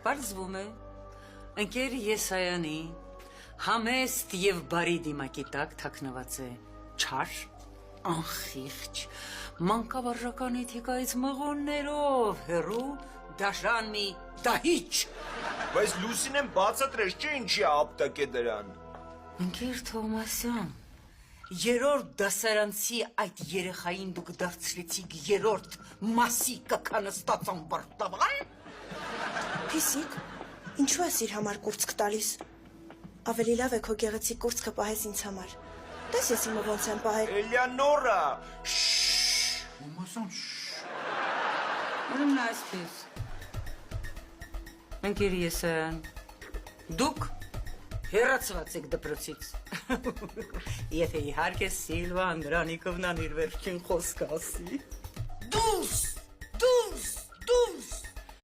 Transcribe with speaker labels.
Speaker 1: Պարզվում է, ընկեր Եսայանի համեստ եւ բարի դիմակի տակ թաքնված է չար, անխիղճ, մանկավարժական էթիկայից մղոններով հեռու դաշան մի դահիճ։
Speaker 2: Բայց Լուսինեն բացատրեց, չէ՞ ինչի ապտակ է դրան։
Speaker 1: Ընկեր Թոմասյան, երրորդ դասարանցի այդ երեխային դուք դարձրեցիք երրորդ մասի կքանստած ամբարտավան։
Speaker 3: Փիսիկ, ինչու ես իր համար կուրծք տալիս։ Ավելի լավ է քո գեղեցիկ կուրծքը պահես ինձ համար։ Տես ես իմը ոնց եմ պահել։
Speaker 2: Էլեանորա։
Speaker 4: Ումասան
Speaker 1: Ուրեմն այսպես։ Ընկեր Եսայան, դուք հեռացված եք դպրոցից։ Եթե իհարկե Սիլվա Անդրանիկովնան իր վերջին խոսքը ասի։ Դուրս։